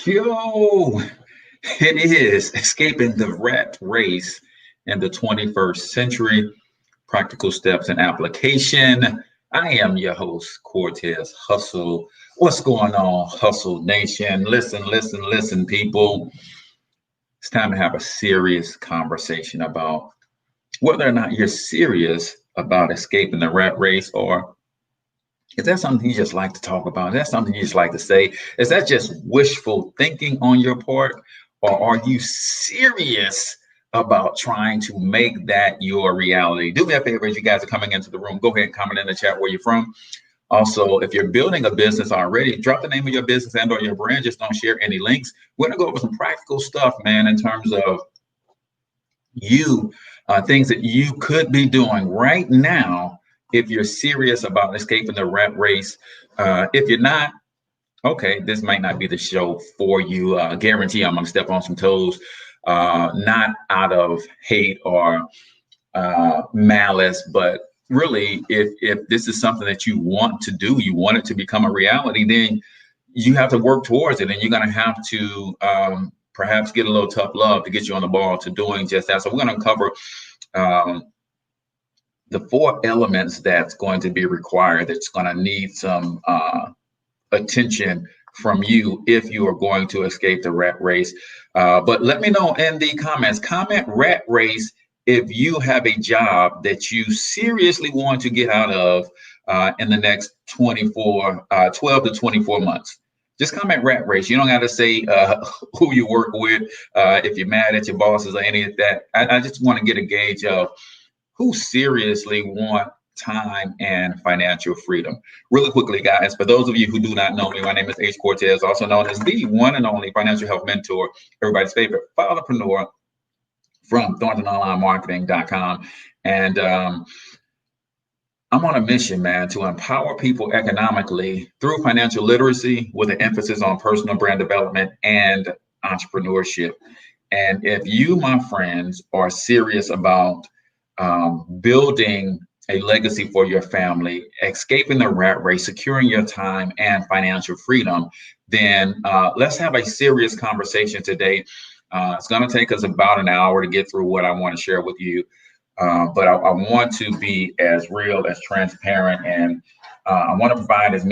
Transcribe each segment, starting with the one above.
Yo, it is escaping the rat race in the 21st century, practical steps and application. I am your host, Cortez Hustle. What's going on, Hustle Nation? Listen, people. It's time to have a serious conversation about whether or not you're serious about escaping the rat race, or is that something you just like to talk about? Is that something you just like to say? Is that just wishful thinking on your part? Or are you serious about trying to make that your reality? Do me a favor as you guys are coming into the room. Go ahead and comment in the chat where you're from. Also, if you're building a business already, drop the name of your business and or your brand. Just don't share any links. We're going to go over some practical stuff, man, in terms of you things that you could be doing right now if you're serious about escaping the rat race. If you're not, okay, this might not be the show for you. Guarantee I'm gonna step on some toes, not out of hate or malice, but really, if this is something that you want to do, you want it to become a reality, then you have to work towards it, and you're gonna have to perhaps get a little tough love to get you on the ball to doing just that. So we're going to cover the four elements that's going to be required, that's going to need some attention from you if you are going to escape the rat race. But let me know in the comments, comment rat race if you have a job that you seriously want to get out of in the next 12 to 24 months. Just comment rat race. You don't got to say who you work with, if you're mad at your bosses or any of that. I just want to get a gauge of who seriously want time and financial freedom. Really quickly, guys, for those of you who do not know me, my name is H. Cortez, also known as the one and only financial health mentor, everybody's favorite entrepreneur from ThorntonOnlineMarketing.com. And I'm on a mission, man, to empower people economically through financial literacy with an emphasis on personal brand development and entrepreneurship. And if you, my friends, are serious about building a legacy for your family, escaping the rat race, securing your time and financial freedom, then let's have a serious conversation today. It's going to take us about an hour to get through what I want to share with you. But I want to be as real, as transparent, and I want to provide as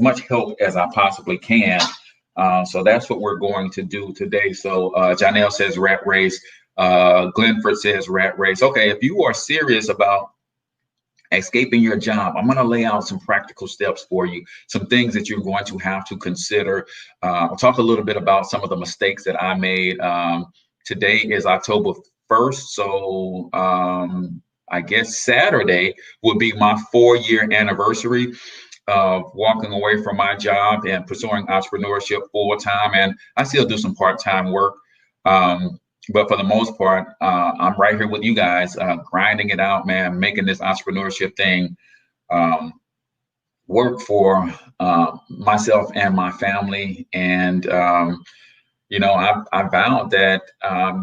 much help as I possibly can. So that's what we're going to do today. So Janelle says rat race. Glenford says rat race. Okay, if you are serious about escaping your job, I'm going to lay out some practical steps for you, some things that you're going to have to consider. I'll talk a little bit about some of the mistakes that I made. Today is October 1st, so I guess Saturday would be my 4-year anniversary of walking away from my job and pursuing entrepreneurship full time. And I still do some part-time work, but for the most part, I'm right here with you guys, grinding it out, man, making this entrepreneurship thing work for myself and my family. And I vowed that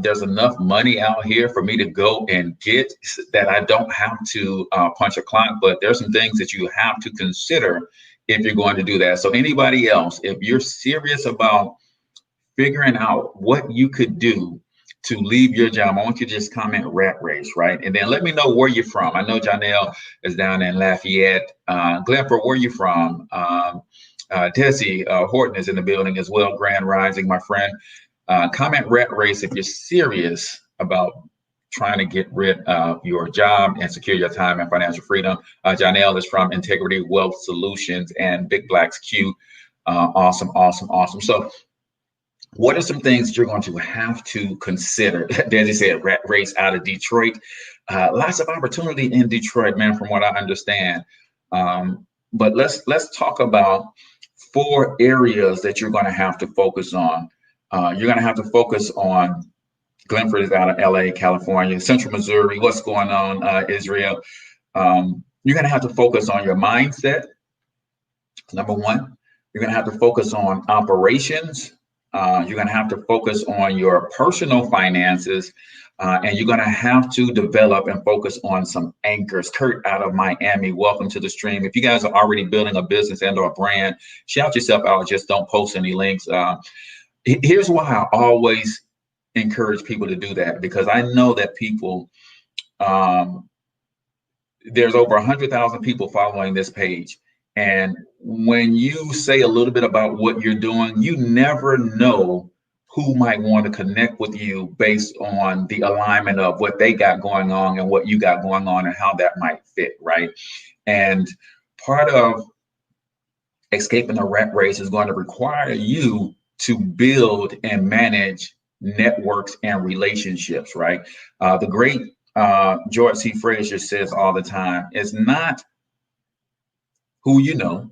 there's enough money out here for me to go and get, that I don't have to punch a clock, but there's some things that you have to consider if you're going to do that. So anybody else, if you're serious about figuring out what you could do to leave your job, I want you to just comment rat race, right? And then let me know where you're from. I know Janelle is down in Lafayette. Glenford, where you from? Desi Horton is in the building as well. Grand Rising, my friend. Comment rat race if you're serious about trying to get rid of your job and secure your time and financial freedom. Janelle is from Integrity Wealth Solutions and Big Blacks Q. Awesome. So what are some things that you're going to have to consider? Desi said rat race out of Detroit. Lots of opportunity in Detroit, man, from what I understand. But let's talk about 4 areas that you're going to have to focus on. You're going to have to focus on, Glenford is out of LA, California, Central Missouri. What's going on, Israel? You're going to have to focus on your mindset. Number 1, you're going to have to focus on operations. You're going to have to focus on your personal finances. And you're going to have to develop and focus on some anchors. Kurt out of Miami, welcome to the stream. If you guys are already building a business and or a brand, shout yourself out. Just don't post any links. Here's why I always encourage people to do that, because I know that people, there's over 100,000 people following this page. And when you say a little bit about what you're doing, you never know who might want to connect with you based on the alignment of what they got going on and what you got going on and how that might fit, right? And part of escaping the rat race is going to require you to build and manage networks and relationships, right? The great George C. Frazier says all the time, it's not who you know,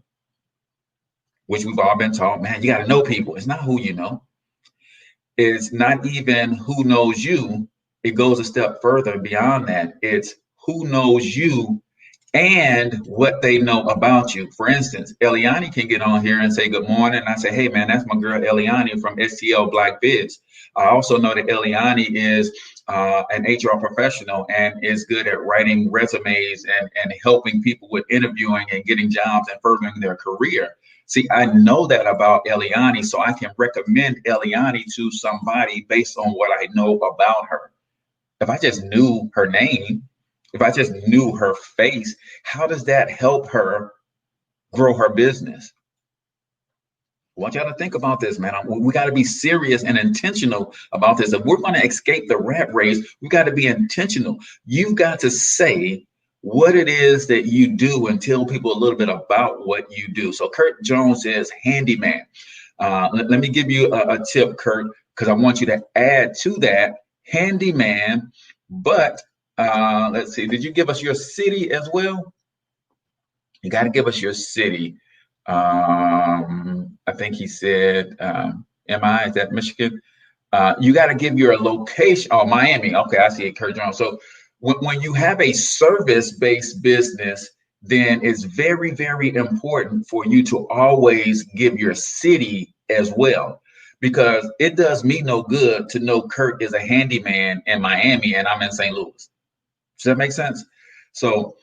which we've all been taught, man, you got to know people. It's not who you know. It's not even who knows you. It goes a step further beyond that. It's who knows you and what they know about you. For instance, Eliani can get on here and say good morning. And I say, hey, man, that's my girl Eliani from STL Black Biz. I also know that Eliani is an HR professional and is good at writing resumes and helping people with interviewing and getting jobs and furthering their career. See, I know that about Eliani, so I can recommend Eliani to somebody based on what I know about her. If I just knew her name, if I just knew her face, how does that help her grow her business? I want y'all to think about this, man. We got to be serious and intentional about this. If we're going to escape the rat race, we got to be intentional. You've got to say what it is that you do and tell people a little bit about what you do. So Kurt Jones is handyman. Let me give you a tip, Kurt, because I want you to add to that handyman. But let's see, did you give us your city as well? You got to give us your city. I think he said, MI, is that Michigan? You got to give your location. Oh, Miami. Okay, I see it, Kurt Jones. So when you have a service-based business, then it's very, very important for you to always give your city as well, because it does me no good to know Kurt is a handyman in Miami and I'm in St. Louis. Does that make sense? So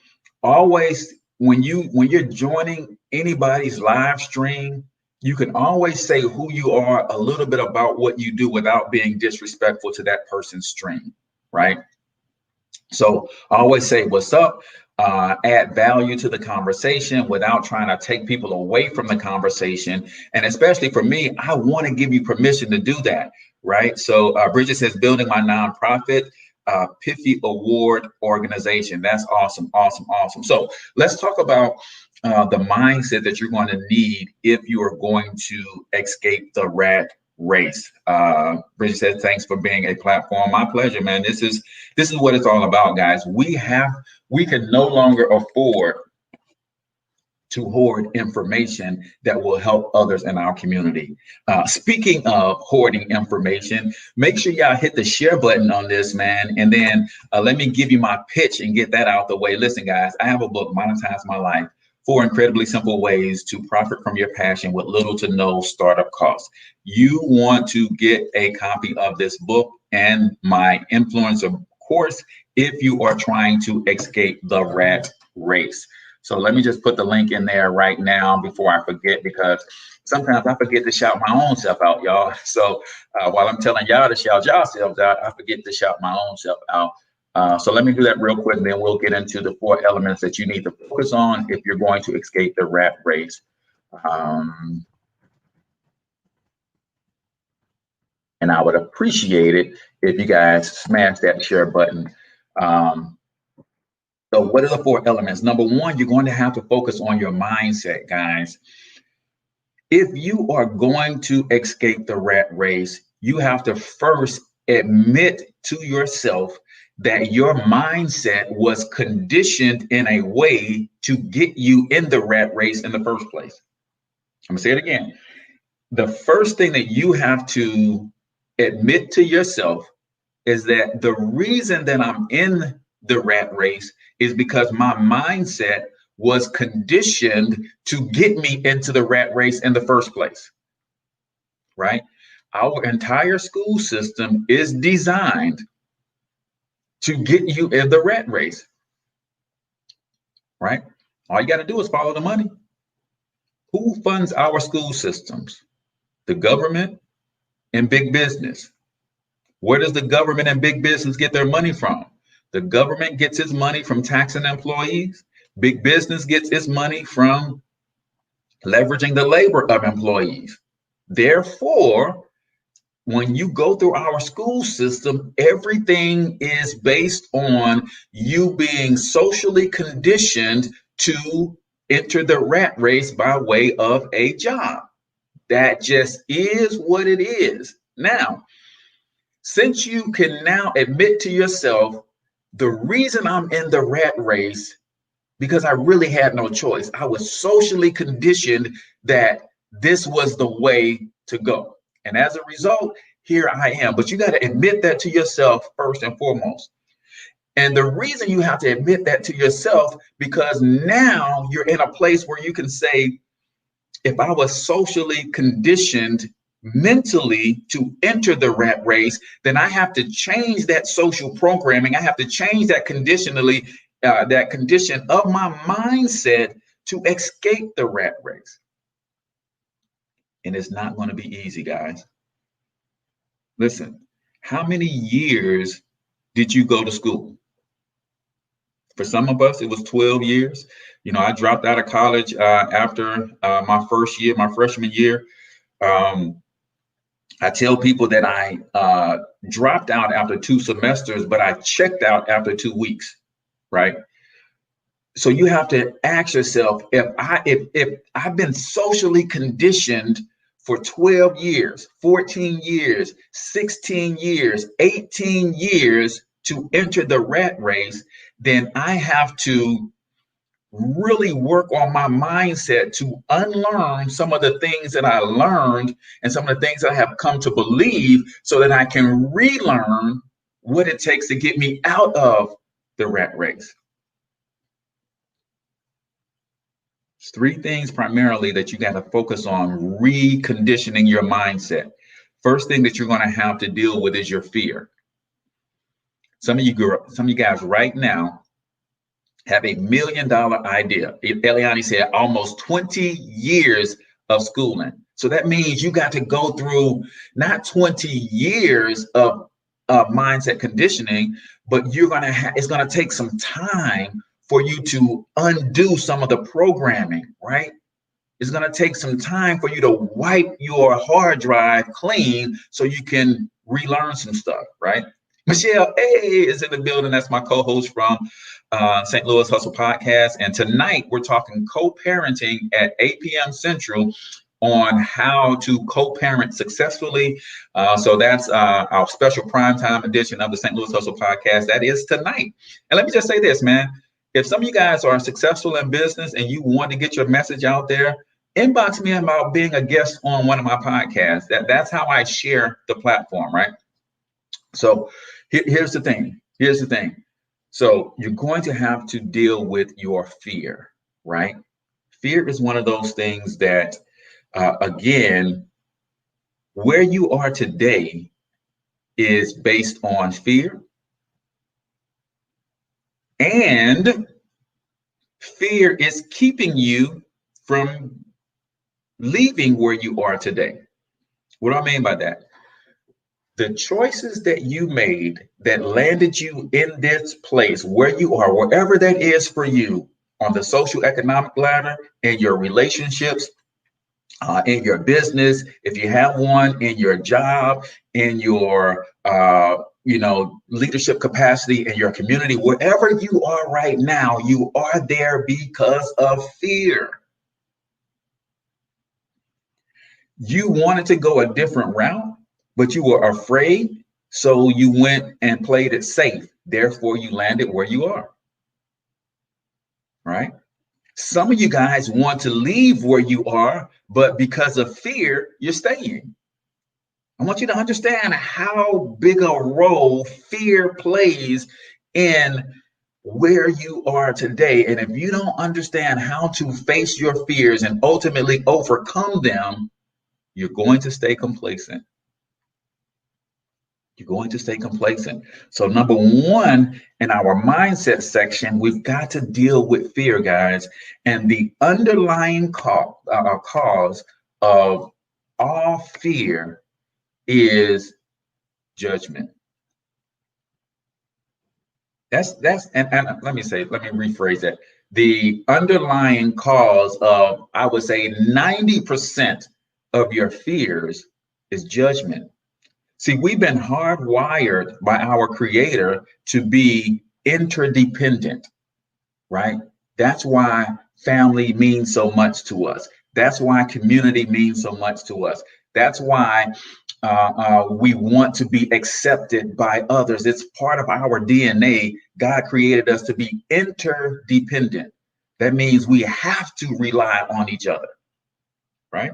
always, when you're joining anybody's live stream, you can always say who you are, a little bit about what you do without being disrespectful to that person's stream, right? So always say what's up, add value to the conversation without trying to take people away from the conversation. And especially for me, I want to give you permission to do that, right? So Bridget says, building my nonprofit, Piffy Award organization. That's awesome, awesome, awesome. So let's talk about the mindset that you're going to need if you are going to escape the rat race. Bridget said, thanks for being a platform. My pleasure, man. This is what it's all about, guys. We can no longer afford to hoard information that will help others in our community. Speaking of hoarding information, make sure y'all hit the share button on this, man. And then let me give you my pitch and get that out the way. Listen, guys, I have a book, Monetize My Life, 4 incredibly simple ways to profit from your passion with little to no startup costs. You want to get a copy of this book and my influencer course if you are trying to escape the rat race. So let me just put the link in there right now before I forget, because sometimes I forget to shout my own self out, y'all. So while I'm telling y'all to shout yourselves out, I forget to shout my own self out. So let me do that real quick, and then we'll get into the 4 elements that you need to focus on if you're going to escape the rat race. And I would appreciate it if you guys smash that share button. So what are the 4 elements? Number 1, you're going to have to focus on your mindset, guys. If you are going to escape the rat race, you have to first admit to yourself that your mindset was conditioned in a way to get you in the rat race in the first place. I'm gonna say it again. The first thing that you have to admit to yourself is that the reason that I'm in the rat race is because my mindset was conditioned to get me into the rat race in the first place, right? Our entire school system is designed to get you in the rat race, right? All you got to do is follow the money. Who funds our school systems? The government and big business. Where does the government and big business get their money from? The government gets its money from taxing employees. Big business gets its money from leveraging the labor of employees. Therefore, when you go through our school system, everything is based on you being socially conditioned to enter the rat race by way of a job. That just is what it is. Now, since you can now admit to yourself, the reason I'm in the rat race, because I really had no choice. I was socially conditioned that this was the way to go. And as a result, here I am. But you got to admit that to yourself first and foremost. And the reason you have to admit that to yourself, because now you're in a place where you can say, if I was socially conditioned mentally to enter the rat race, then I have to change that social programming. I have to change that that condition of my mindset to escape the rat race. And it's not going to be easy, guys. Listen, how many years did you go to school? For some of us, it was 12 years. You know, I dropped out of college after my first year, my freshman year. I tell people that I dropped out after 2 semesters, but I checked out after 2 weeks, right? So you have to ask yourself, if I've been socially conditioned for 12 years, 14 years, 16 years, 18 years to enter the rat race, then I have to really work on my mindset to unlearn some of the things that I learned and some of the things I have come to believe so that I can relearn what it takes to get me out of the rat race. It's 3 things primarily that you got to focus on reconditioning your mindset. First thing that you're going to have to deal with is your fear. Some of you guys right now have $1 million idea. Eliani said almost 20 years of schooling. So that means you got to go through not 20 years of mindset conditioning, but it's going to take some time for you to undo some of the programming, right? It's going to take some time for you to wipe your hard drive clean so you can relearn some stuff, right? Michelle A is in the building. That's my co-host from St. Louis Hustle Podcast. And tonight we're talking co-parenting at 8 p.m. Central on how to co-parent successfully. So that's our special primetime edition of the St. Louis Hustle Podcast. That is tonight. And let me just say this, man. If some of you guys are successful in business and you want to get your message out there, inbox me about being a guest on one of my podcasts. That's how I share the platform, right? So here's the thing. So you're going to have to deal with your fear, right? Fear is one of those things that, again, where you are today is based on fear. And fear is keeping you from leaving where you are today. What do I mean by that? The choices that you made that landed you in this place where you are, wherever that is for you on the social economic ladder, in your relationships, in your business, if you have one, in your job, in your leadership capacity in your community, wherever you are right now, you are there because of fear. You wanted to go a different route, but you were afraid, so you went and played it safe. Therefore, you landed where you are, right? Some of you guys want to leave where you are, but because of fear, you're staying. I want you to understand how big a role fear plays in where you are today. And if you don't understand how to face your fears and ultimately overcome them, you're going to stay complacent. You're going to stay complacent. So number one, in our mindset section, we've got to deal with fear, guys. And the underlying cause of all fear is judgment. And let me rephrase that. The underlying cause of, I would say, 90% of your fears is judgment. See, we've been hardwired by our creator to be interdependent, right? That's why family means so much to us. That's why community means so much to us. That's why we want to be accepted by others. It's part of our DNA. God created us to be interdependent. That means we have to rely on each other, right?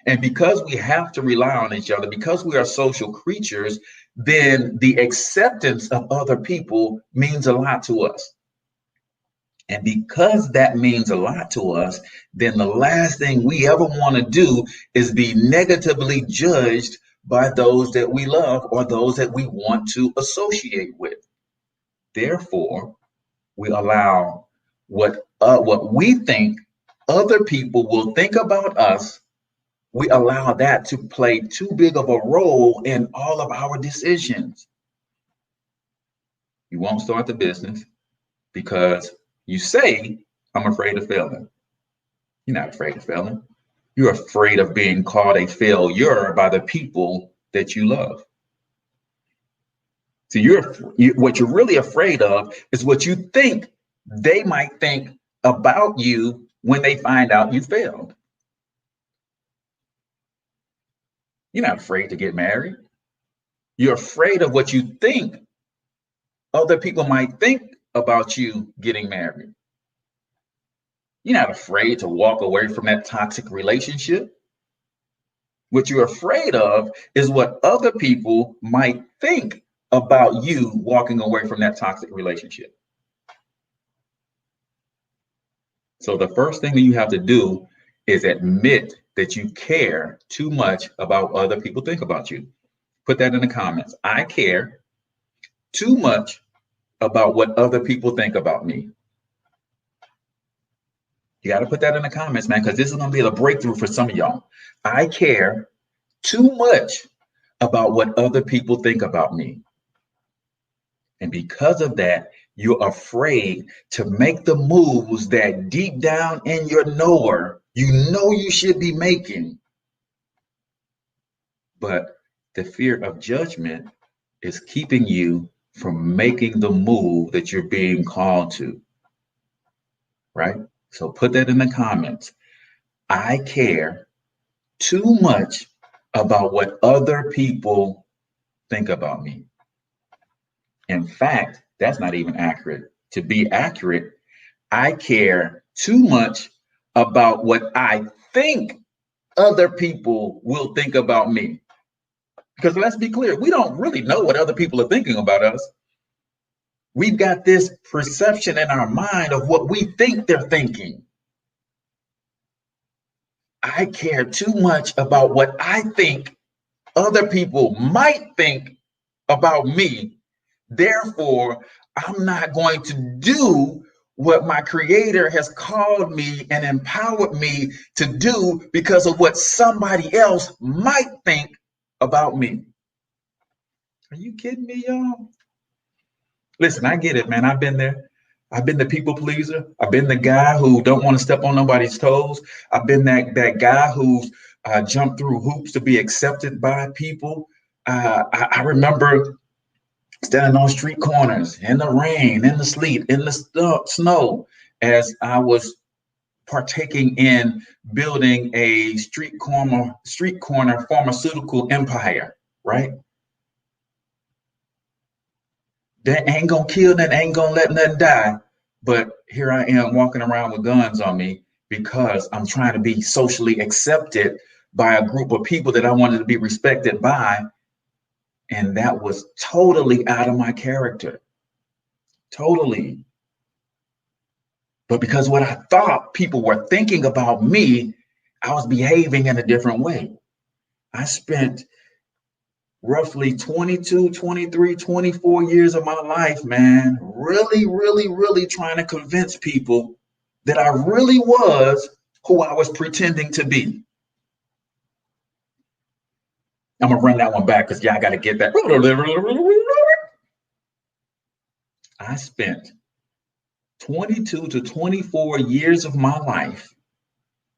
And because we have to rely on each other, because we are social creatures, then the acceptance of other people means a lot to us. And because that means a lot to us, then the last thing we ever want to do is be negatively judged by those that we love or those that we want to associate with. Therefore, we allow what we think other people will think about us. We allow that to play too big of a role in all of our decisions. You won't start the business because you say, I'm afraid of failing. You're not afraid of failing. You're afraid of being called a failure by the people that you love. So what you're really afraid of is what you think they might think about you when they find out you failed. You're not afraid to get married. You're afraid of what you think other people might think about you getting married. You're not afraid to walk away from that toxic relationship. What you're afraid of is what other people might think about you walking away from that toxic relationship. So the first thing that you have to do is admit that you care too much about what other people think about you. Put that in the comments. I care too much about what other people think about me. You got to put that in the comments, man, because this is going to be a breakthrough for some of y'all. I care too much about what other people think about me. And because of that, you're afraid to make the moves that deep down in your knower, you know you should be making. But the fear of judgment is keeping you from making the move that you're being called to, right? So put that in the comments. I care too much about what other people think about me. In fact, that's not even accurate. To be accurate, I care too much about what I think other people will think about me. Because let's be clear, we don't really know what other people are thinking about us. We've got this perception in our mind of what we think they're thinking. I care too much about what I think other people might think about me. Therefore, I'm not going to do what my creator has called me and empowered me to do because of what somebody else might think about me. Are you kidding me, y'all? Listen, I get it, man. I've been there. I've been the people pleaser. I've been the guy who don't want to step on nobody's toes. I've been that guy who's jumped through hoops to be accepted by people. I remember standing on street corners in the rain, in the sleet, in the snow, as I was partaking in building a street corner pharmaceutical empire, right? That ain't gonna kill nothing, ain't gonna let nothing die. But here I am walking around with guns on me because I'm trying to be socially accepted by a group of people that I wanted to be respected by. And that was totally out of my character. Totally. But because what I thought people were thinking about me, I was behaving in a different way. I spent roughly 22, 23, 24 years of my life, man, really trying to convince people that I really was who I was pretending to be. I'm gonna run that one back because y'all got to get that. I spent 22 to 24 years of my life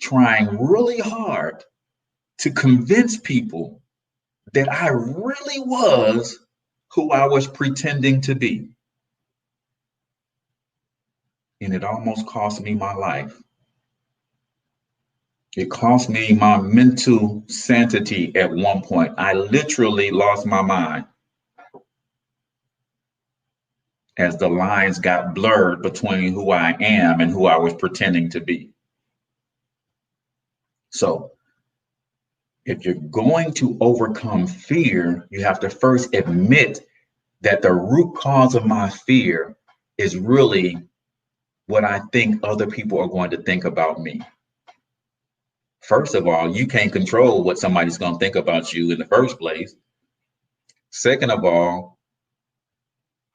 trying really hard to convince people that I really was who I was pretending to be. And it almost cost me my life. It cost me my mental sanity at one point. I literally lost my mind as the lines got blurred between who I am and who I was pretending to be. So, if you're going to overcome fear, you have to first admit that the root cause of my fear is really what I think other people are going to think about me. First of all, you can't control what somebody's going to think about you in the first place. Second of all,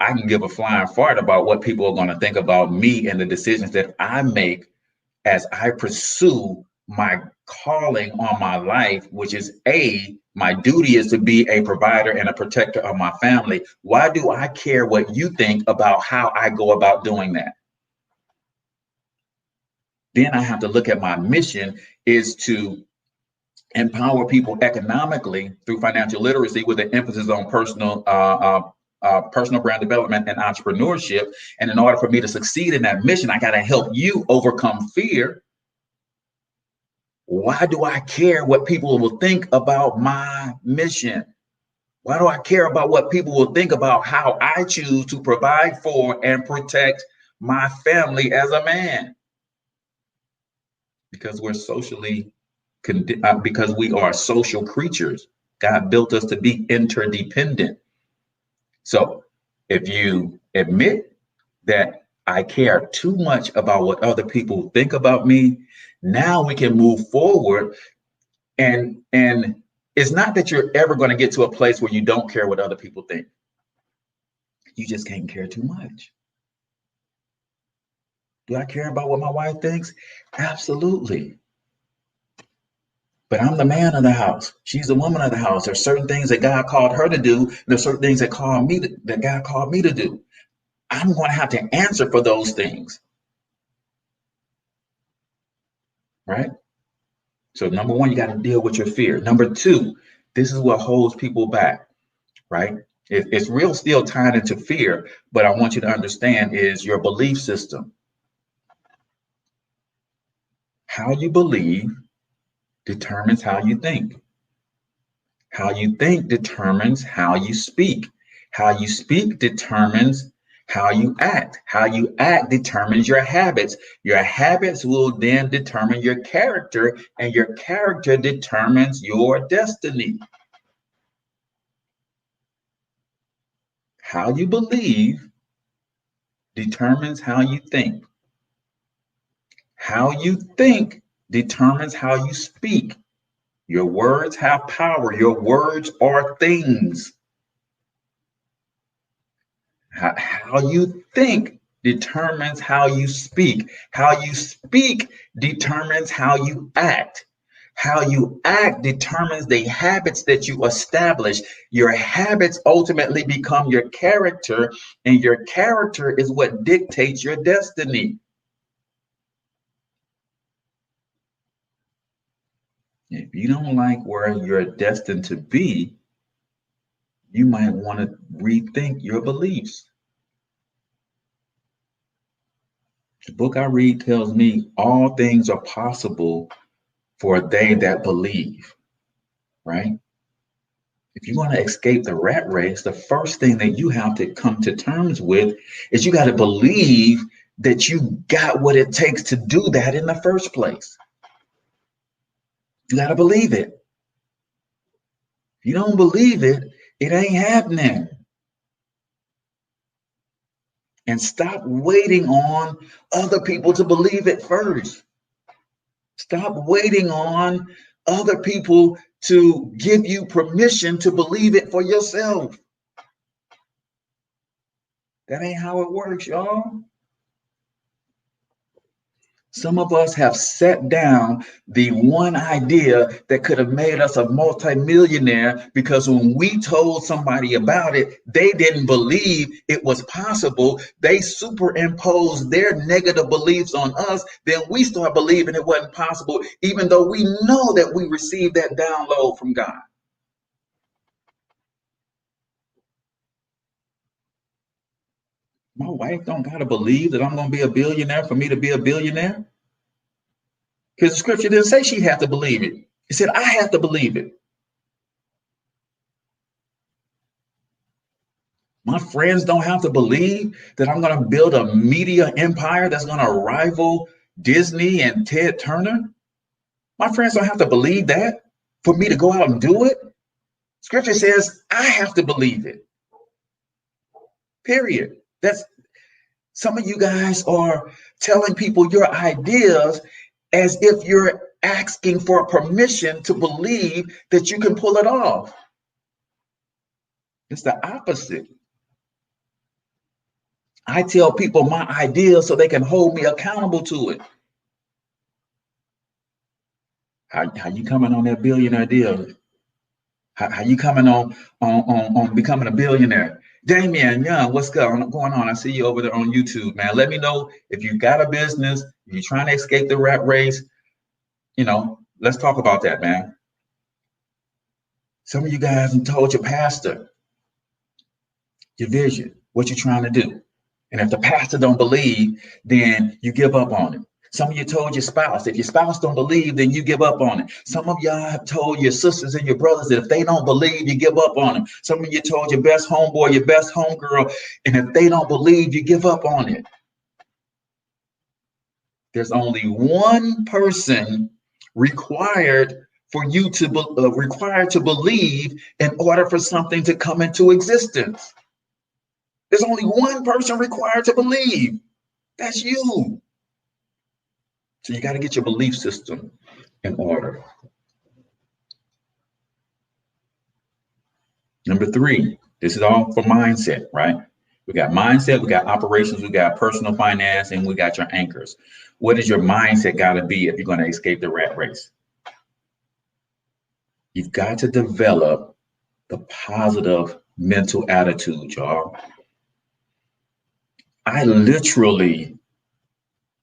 I can give a flying fart about what people are going to think about me and the decisions that I make as I pursue my calling on my life, which is my duty is to be a provider and a protector of my family. Why do I care what you think about how I go about doing that? Then I have to look at my mission is to empower people economically through financial literacy with an emphasis on personal brand development and entrepreneurship. And in order for me to succeed in that mission, I got to help you overcome fear. Why do I care what people will think about my mission? Why do I care about what people will think about how I choose to provide for and protect my family as a man? Because we're because we are social creatures. God built us to be interdependent. So if you admit that I care too much about what other people think about me, now we can move forward. And it's not that you're ever going to get to a place where you don't care what other people think. You just can't care too much. Do I care about what my wife thinks? Absolutely. But I'm the man of the house. She's the woman of the house. There's certain things that God called her to do. There's certain things that God called me to do. I'm going to have to answer for those things. Right? So number one, you got to deal with your fear. Number two, this is what holds people back. Right? It's real still tied into fear, but I want you to understand is your belief system. How you believe determines how you think. How you think determines how you speak. How you speak determines how you act. How you act determines your habits. Your habits will then determine your character, and your character determines your destiny. How you believe determines how you think. How you think determines how you speak. Your words have power. Your words are things. How you think determines how you speak. How you speak determines how you act. How you act determines the habits that you establish. Your habits ultimately become your character, and your character is what dictates your destiny. If you don't like where you're destined to be, you might want to rethink your beliefs. The book I read tells me all things are possible for they that believe, right? If you want to escape the rat race, the first thing that you have to come to terms with is you got to believe that you got what it takes to do that in the first place. You got to believe it. If you don't believe it, it ain't happening. And stop waiting on other people to believe it first. Stop waiting on other people to give you permission to believe it for yourself. That ain't how it works, y'all. Some of us have set down the one idea that could have made us a multimillionaire because when we told somebody about it, they didn't believe it was possible. They superimposed their negative beliefs on us. Then we start believing it wasn't possible, even though we know that we received that download from God. My wife don't got to believe that I'm going to be a billionaire for me to be a billionaire. Because the scripture didn't say she had to believe it. It said, I have to believe it. My friends don't have to believe that I'm going to build a media empire that's going to rival Disney and Ted Turner. My friends don't have to believe that for me to go out and do it. Scripture says I have to believe it. Period. That's some of you guys are telling people your ideas as if you're asking for permission to believe that you can pull it off. It's the opposite. I tell people my ideas so they can hold me accountable to it. How you coming on that billionaire deal? How you coming on becoming a billionaire? Damian Young, what's going on? I see you over there on YouTube, man. Let me know if you got a business, if you're trying to escape the rat race. Let's talk about that, man. Some of you guys have told your pastor your vision, what you're trying to do. And if the pastor don't believe, then you give up on it. Some of you told your spouse, if your spouse don't believe, then you give up on it. Some of y'all have told your sisters and your brothers that if they don't believe, you give up on them. Some of you told your best homeboy, your best homegirl, and if they don't believe, you give up on it. There's only one person required for you to believe in order for something to come into existence. There's only one person required to believe. That's you. So you got to get your belief system in order. Number 3, this is all for mindset, right? We got mindset, we got operations, we got personal finance, and we got your anchors. What is your mindset got to be if you're going to escape the rat race? You've got to develop the positive mental attitude, y'all. I literally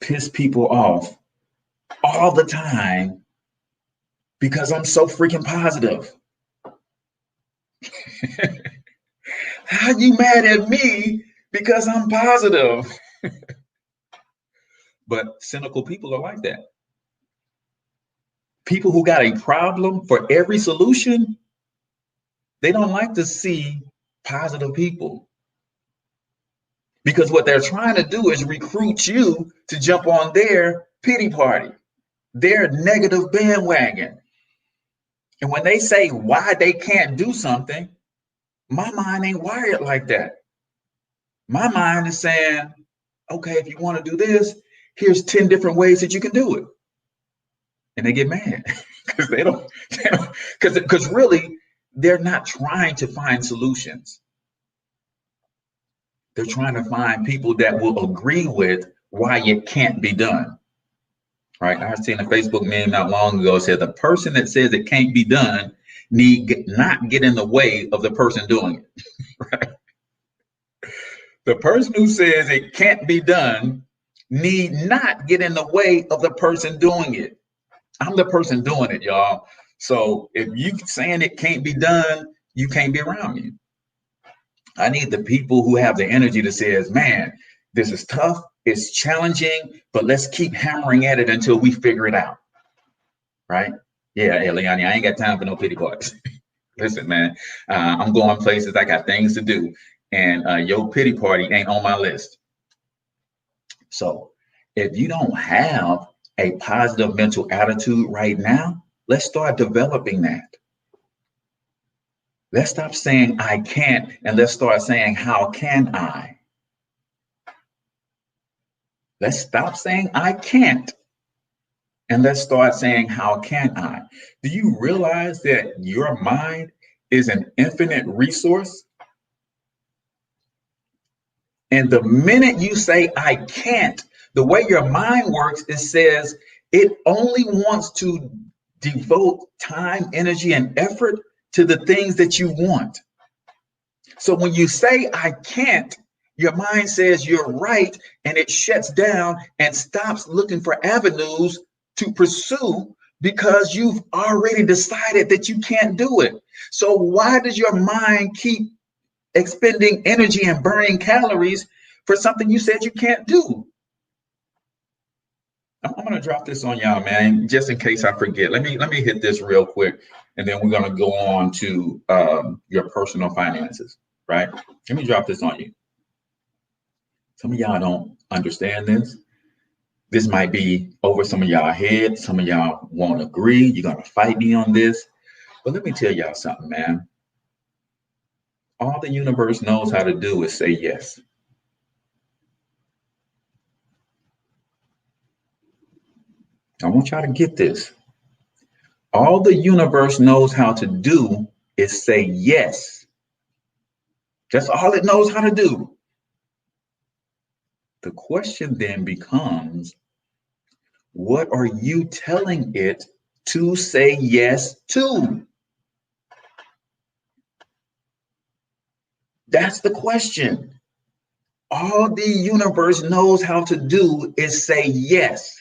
piss people off all the time because I'm so freaking positive. How you mad at me because I'm positive? But cynical people are like that. People who got a problem for every solution, they don't like to see positive people. Because what they're trying to do is recruit you to jump on their pity party, their negative bandwagon. And when they say why they can't do something, my mind ain't wired like that. My mind is saying, okay, if you want to do this, here's 10 different ways that you can do it. And they get mad because because really they're not trying to find solutions. They're trying to find people that will agree with why it can't be done. Right? I seen a Facebook meme not long ago said the person that says it can't be done need not get in the way of the person doing it. Right? The person who says it can't be done need not get in the way of the person doing it. I'm the person doing it, y'all. So if you saying it can't be done, you can't be around me. I need the people who have the energy that says, man, this is tough, it's challenging, but let's keep hammering at it until we figure it out. Right? Yeah, Eliani, I ain't got time for no pity parties. Listen, man, I'm going places, I got things to do, and your pity party ain't on my list. So if you don't have a positive mental attitude right now, let's start developing that. Let's stop saying I can't and let's start saying how can I? Let's stop saying I can't And let's start saying, how can I? Do you realize that your mind is an infinite resource? And the minute you say, I can't, the way your mind works, it says it only wants to devote time, energy, and effort to the things that you want. So when you say, I can't, your mind says you're right, and it shuts down and stops looking for avenues to pursue because you've already decided that you can't do it. So why does your mind keep expending energy and burning calories for something you said you can't do? I'm going to drop this on y'all, man, just in case I forget. Let me hit this real quick, and then we're going to go on to your personal finances, right? Let me drop this on you. Some of y'all don't understand this. This might be over some of y'all heads. Some of y'all won't agree. You're going to fight me on this. But let me tell y'all something, man. All the universe knows how to do is say yes. I want y'all to get this. All the universe knows how to do is say yes. That's all it knows how to do. The question then becomes, what are you telling it to say yes to? That's the question. All the universe knows how to do is say yes.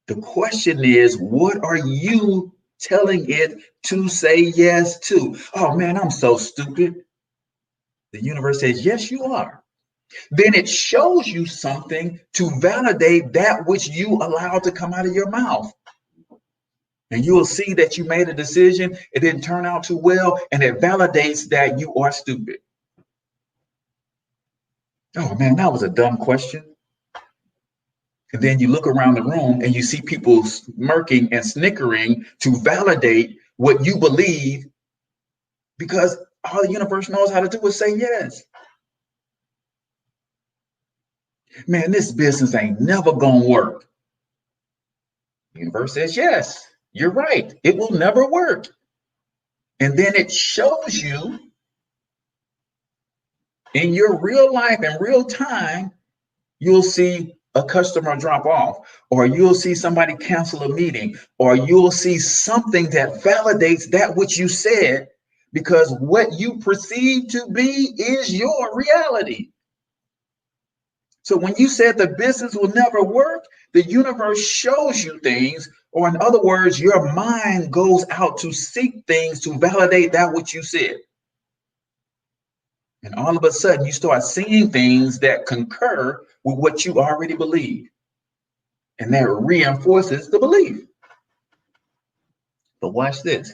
The question is, what are you telling it to say yes to? Oh man, I'm so stupid. The universe says, yes, you are. Then it shows you something to validate that which you allowed to come out of your mouth. And you will see that you made a decision, it didn't turn out too well, and it validates that you are stupid. Oh man, that was a dumb question. And then you look around the room and you see people smirking and snickering to validate what you believe, because all the universe knows how to do is say yes. Man, this business ain't never gonna work. The universe says, yes, you're right. It will never work. And then it shows you in your real life, in real time, you'll see a customer drop off, or you'll see somebody cancel a meeting, or you'll see something that validates that which you said, because what you perceive to be is your reality. So when you said the business will never work, the universe shows you things, or in other words, your mind goes out to seek things to validate that which you said. And all of a sudden, you start seeing things that concur with what you already believe. And that reinforces the belief. But watch this.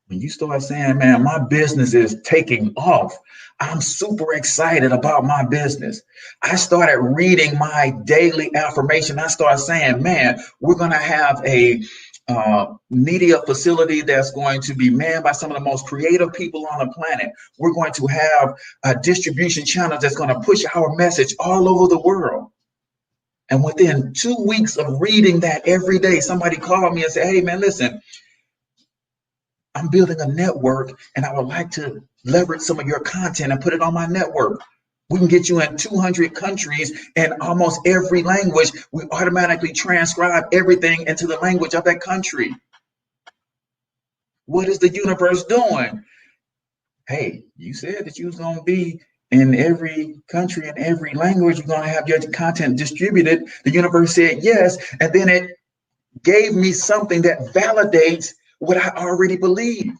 When you start saying, man, my business is taking off, I'm super excited about my business. I started reading my daily affirmation. I started saying, man, we're going to have a media facility that's going to be manned by some of the most creative people on the planet. We're going to have a distribution channel that's going to push our message all over the world. And within 2 weeks of reading that every day, somebody called me and said, hey, man, listen, I'm building a network and I would like to leverage some of your content and put it on my network. We can get you in 200 countries and almost every language. We automatically transcribe everything into the language of that country. What is the universe doing? Hey, you said that you was going to be in every country and every language. You're going to have your content distributed. The universe said yes. And then it gave me something that validates what I already believe.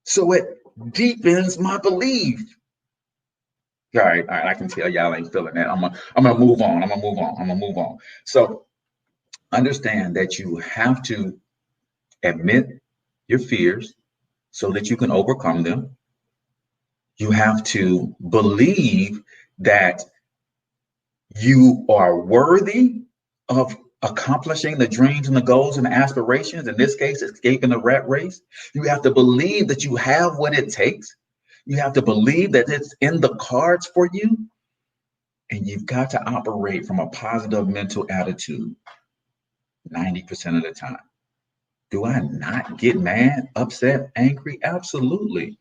So it deepens my belief. All right, I can tell y'all ain't feeling that. I'm gonna move on. So understand that you have to admit your fears so that you can overcome them. You have to believe that you are worthy of accomplishing the dreams and the goals and the aspirations, in this case, escaping the rat race. You have to believe that you have what it takes. You have to believe that it's in the cards for you. And you've got to operate from a positive mental attitude 90% of the time. Do I not get mad, upset, angry? Absolutely.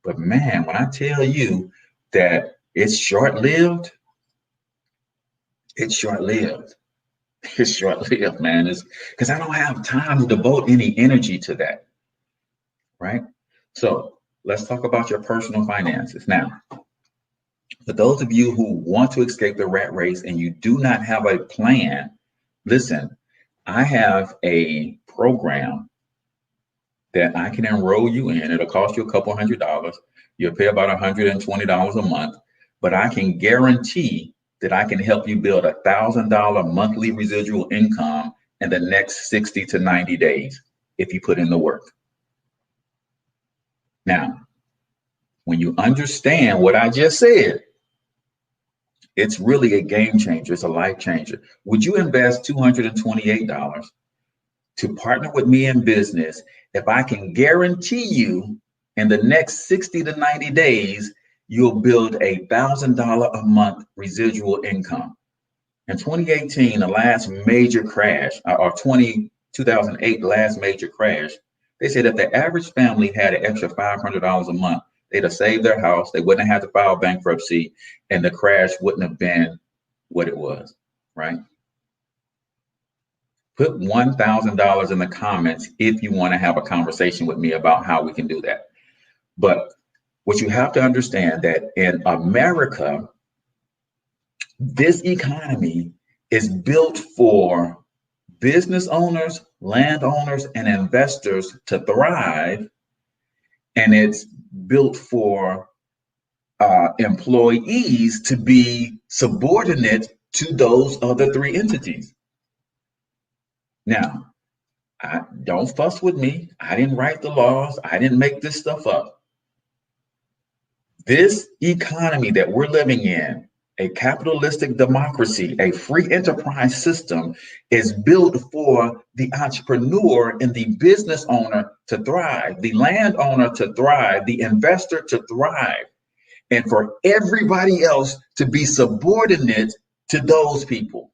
But man, when I tell you that it's short-lived, it's short-lived. It's short-lived, man. It's because I don't have time to devote any energy to that, right? So let's talk about your personal finances. Now, for those of you who want to escape the rat race and you do not have a plan, listen, I have a program that I can enroll you in. It'll cost you a couple $100. You'll pay about $120 a month, but I can guarantee that I can help you build $1,000 monthly residual income in the next 60 to 90 days if you put in the work. Now, when you understand what I just said, it's really a game changer. It's a life changer. Would you invest $228 to partner with me in business if I can guarantee you in the next 60 to 90 days, you'll build $1,000 a month residual income? In 2018, the last major crash, or 2008, the last major crash, they said if the average family had an extra $500 a month, they'd have saved their house, they wouldn't have had to file bankruptcy, and the crash wouldn't have been what it was, right? Put $1,000 in the comments if you want to have a conversation with me about how we can do that. But what you have to understand that in America, this economy is built for business owners, landowners, and investors to thrive, and it's built for employees to be subordinate to those other three entities. Now, don't fuss with me. I didn't write the laws. I didn't make this stuff up. This economy that we're living in, a capitalistic democracy, a free enterprise system, is built for the entrepreneur and the business owner to thrive, the landowner to thrive, the investor to thrive, and for everybody else to be subordinate to those people.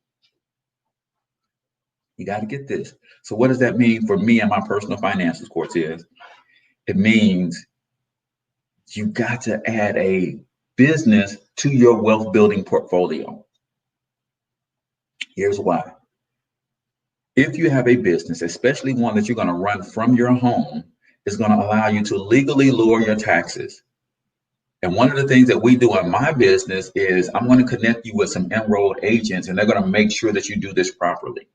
You got to get this. So what does that mean for me and my personal finances, Cortez? It means you got to add a business to your wealth building portfolio. Here's why. If you have a business, especially one that you're going to run from your home, it's going to allow you to legally lower your taxes. And one of the things that we do in my business is I'm going to connect you with some enrolled agents, and they're going to make sure that you do this properly,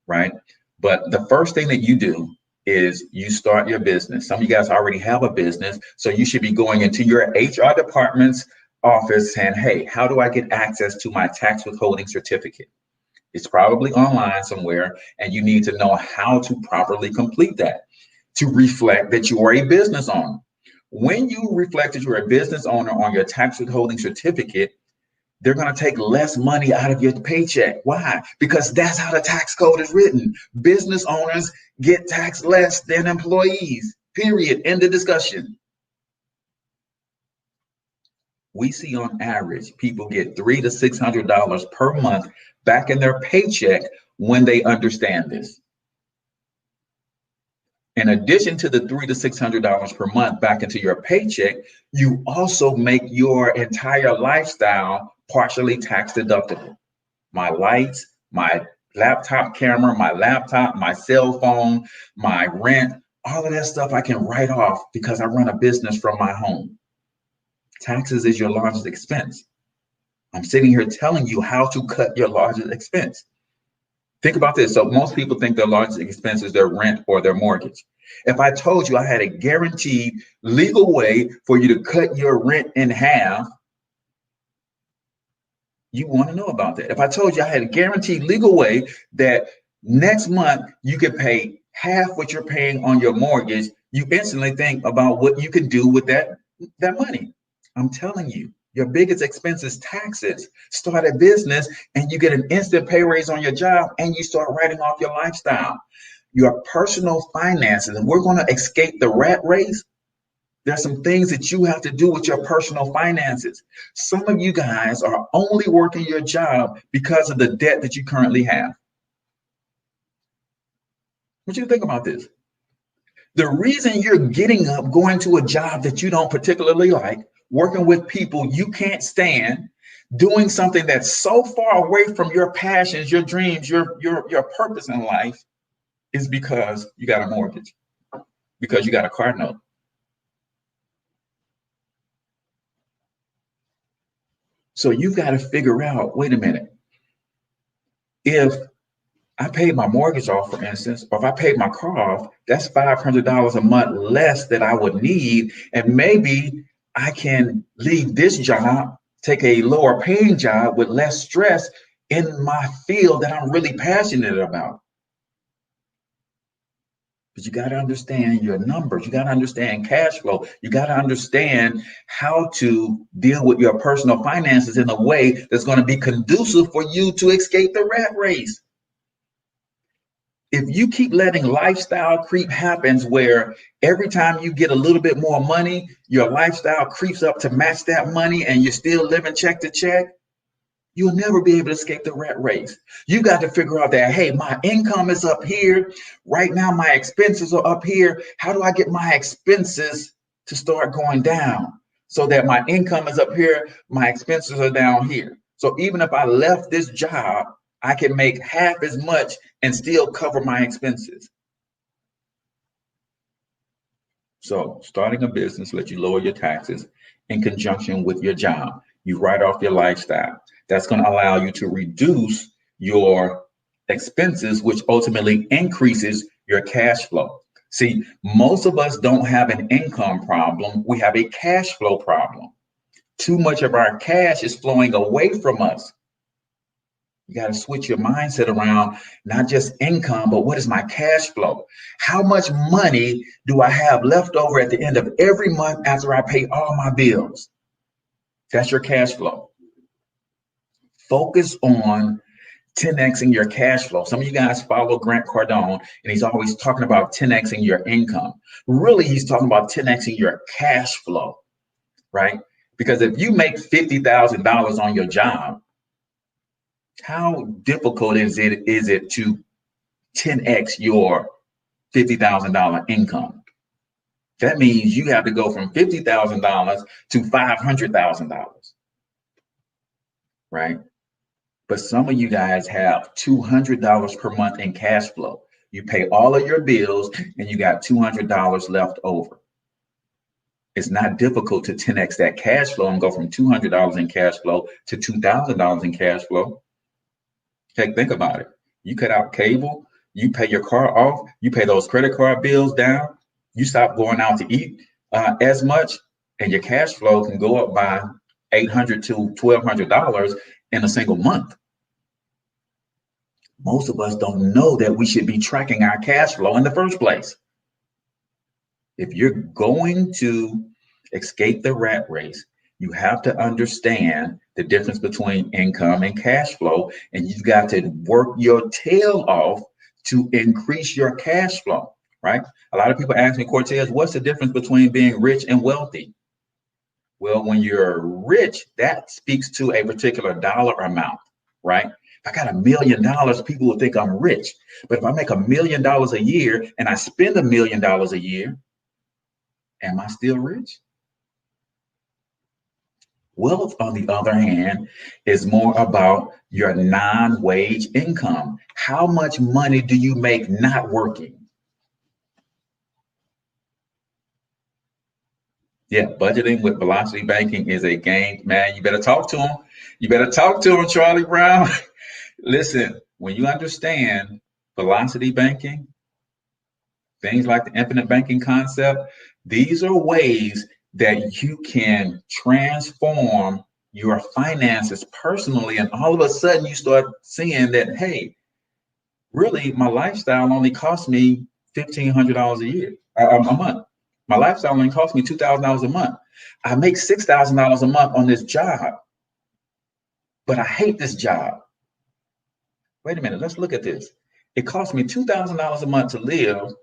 right? But the first thing that you do is you start your business. Some of you guys already have a business, so you should be going into your HR department's office saying, hey, how do I get access to my tax withholding certificate? It's probably online somewhere, and you need to know how to properly complete that to reflect that you are a business owner. When you reflect that you're a business owner on your tax withholding certificate, they're going to take less money out of your paycheck. Why? Because that's how the tax code is written. Business owners get taxed less than employees, period. End of discussion. We see on average, people get $300 to $600 per month back in their paycheck when they understand this. In addition to the $300 to $600 per month back into your paycheck, you also make your entire lifestyle partially tax deductible. My lights, my laptop camera, my laptop, my cell phone, my rent, all of that stuff I can write off because I run a business from my home. Taxes is your largest expense. I'm sitting here telling you how to cut your largest expense. Think about this. So most people think their largest expense is their rent or their mortgage. If I told you I had a guaranteed legal way for you to cut your rent in half, you want to know about that. If I told you I had a guaranteed legal way that next month you could pay half what you're paying on your mortgage, you instantly think about what you can do with that money. I'm telling you, your biggest expense is taxes. Start a business and you get an instant pay raise on your job and you start writing off your lifestyle. Your personal finances, and we're going to escape the rat race. There's some things that you have to do with your personal finances. Some of you guys are only working your job because of the debt that you currently have. What do you think about this? The reason you're getting up, going to a job that you don't particularly like, working with people you can't stand, doing something that's so far away from your passions, your dreams, your purpose in life is because you got a mortgage, because you got a car note. So you've got to figure out, wait a minute, if I paid my mortgage off, for instance, or if I paid my car off, that's $500 a month less that I would need. And maybe I can leave this job, take a lower paying job with less stress in my field that I'm really passionate about. But you got to understand your numbers. You got to understand cash flow. You got to understand how to deal with your personal finances in a way that's going to be conducive for you to escape the rat race. If you keep letting lifestyle creep happens where every time you get a little bit more money, your lifestyle creeps up to match that money and you're still living check to check, you'll never be able to escape the rat race. You got to figure out that, hey, my income is up here. Right now, my expenses are up here. How do I get my expenses to start going down so that my income is up here, my expenses are down here? So even if I left this job, I can make half as much and still cover my expenses. So starting a business lets you lower your taxes in conjunction with your job. You write off your lifestyle. That's going to allow you to reduce your expenses, which ultimately increases your cash flow. See, most of us don't have an income problem. We have a cash flow problem. Too much of our cash is flowing away from us. You got to switch your mindset around not just income, but what is my cash flow? How much money do I have left over at the end of every month after I pay all my bills? That's your cash flow. Focus on 10xing your cash flow. Some of you guys follow Grant Cardone, and he's always talking about 10xing your income. Really, he's talking about 10xing your cash flow, right? Because if you make $50,000 on your job, how difficult is it to 10x your $50,000 income? That means you have to go from $50,000 to $500,000, right? But some of you guys have $200 per month in cash flow. You pay all of your bills and you got $200 left over. It's not difficult to 10x that cash flow and go from $200 in cash flow to $2,000 in cash flow. Heck, think about it. You cut out cable, you pay your car off, you pay those credit card bills down, you stop going out to eat as much, and your cash flow can go up by $800 to $1,200 in a single month. Most of us don't know that we should be tracking our cash flow in the first place. If you're going to escape the rat race, you have to understand the difference between income and cash flow, and you've got to work your tail off to increase your cash flow, right? A lot of people ask me, Cortez, what's the difference between being rich and wealthy? Well, when you're rich, that speaks to a particular dollar amount, right? If I got $1 million, people will think I'm rich. But if I make $1 million a year and I spend $1 million a year, am I still rich? Wealth, on the other hand, is more about your non-wage income. How much money do you make not working? Yeah, budgeting with velocity banking is a game, man. You better talk to him. You better talk to him, Charlie Brown. Listen, when you understand velocity banking, things like the infinite banking concept, these are ways that you can transform your finances personally. And all of a sudden you start seeing that, hey, really, my lifestyle only costs me $1,500 a year, a month. My lifestyle only costs me $2,000 a month. I make $6,000 a month on this job, but I hate this job. Wait a minute, let's look at this. It costs me $2,000 a month to live.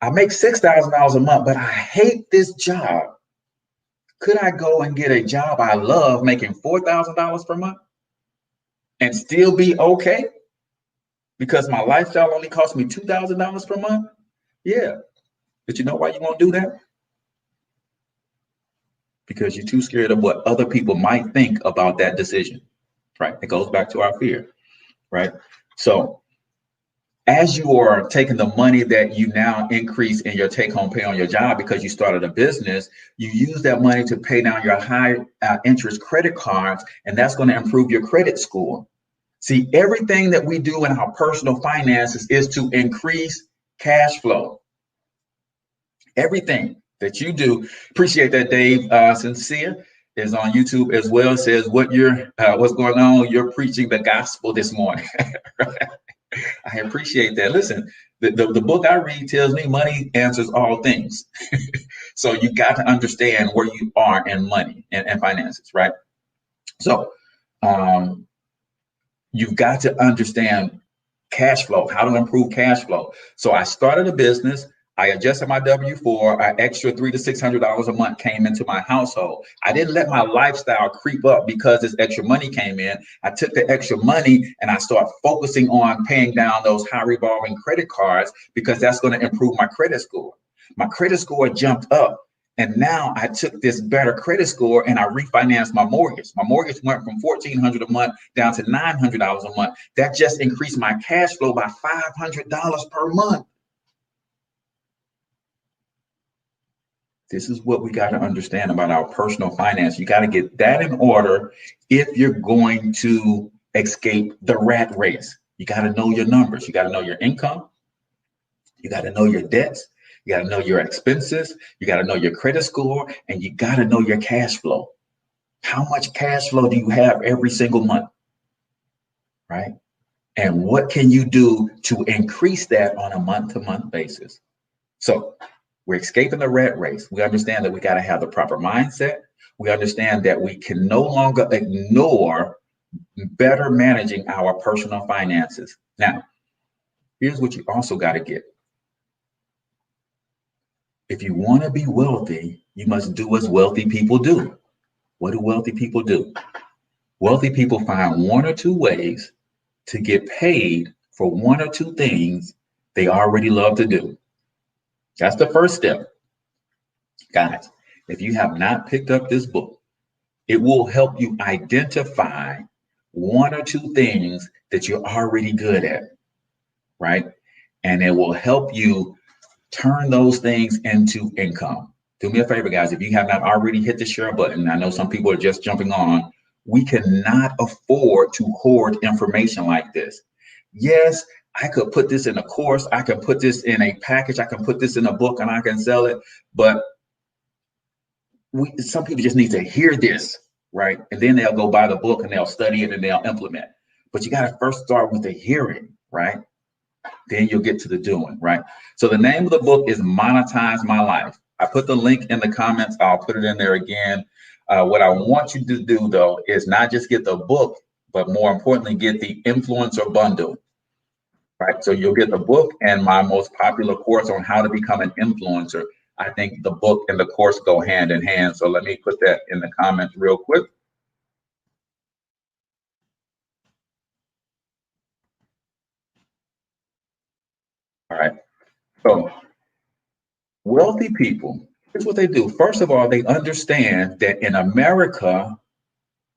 I make $6,000 a month, but I hate this job. Could I go and get a job I love making $4,000 per month and still be okay because my lifestyle only cost me $2,000 per month? Yeah. But you know why you won't do that? Because you're too scared of what other people might think about that decision, right? It goes back to our fear, right? So as you are taking the money that you now increase in your take-home pay on your job because you started a business, you use that money to pay down your high interest credit cards, and that's going to improve your credit score. See, everything that we do in our personal finances is to increase cash flow. Everything that you do. Appreciate that, Dave. Sincere is on YouTube as well. Says what's going on? You're preaching the gospel this morning. I appreciate that. Listen, the book I read tells me money answers all things. So you got to understand where you are in money and finances, right? So you've got to understand cash flow, how to improve cash flow. So I started a business. I adjusted my W-4. An extra $300 to $600 a month came into my household. I didn't let my lifestyle creep up because this extra money came in. I took the extra money and I started focusing on paying down those high revolving credit cards because that's going to improve my credit score. My credit score jumped up. And now I took this better credit score and I refinanced my mortgage. My mortgage went from $1,400 a month down to $900 a month. That just increased my cash flow by $500 per month. This is what we got to understand about our personal finance. You got to get that in order if you're going to escape the rat race. You got to know your numbers. You got to know your income. You got to know your debts. You got to know your expenses. You got to know your credit score, and you got to know your cash flow. How much cash flow do you have every single month, right? And what can you do to increase that on a month-to-month basis? So we're escaping the rat race. We understand that we got to have the proper mindset. We understand that we can no longer ignore better managing our personal finances. Now, here's what you also got to get. If you want to be wealthy, you must do as wealthy people do. What do wealthy people do? Wealthy people find one or two ways to get paid for one or two things they already love to do. That's the first step. Guys, if you have not picked up this book, it will help you identify one or two things that you're already good at, right? And it will help you turn those things into income. Do me a favor, guys. If you have not already hit the share button, I know some people are just jumping on. We cannot afford to hoard information like this. Yes, I could put this in a course. I can put this in a package. I can put this in a book and I can sell it. But some people just need to hear this, right? And then they'll go buy the book and they'll study it and they'll implement. But you got to first start with the hearing, right? Then you'll get to the doing, right? So the name of the book is Monetize My Life. I put the link in the comments. I'll put it in there again. What I want you to do, though, is not just get the book, but more importantly, get the influencer bundle, right? So you'll get the book and my most popular course on how to become an influencer. I think the book and the course go hand in hand. So let me put that in the comments real quick. All right. So wealthy people, here's what they do. First of all, they understand that in America,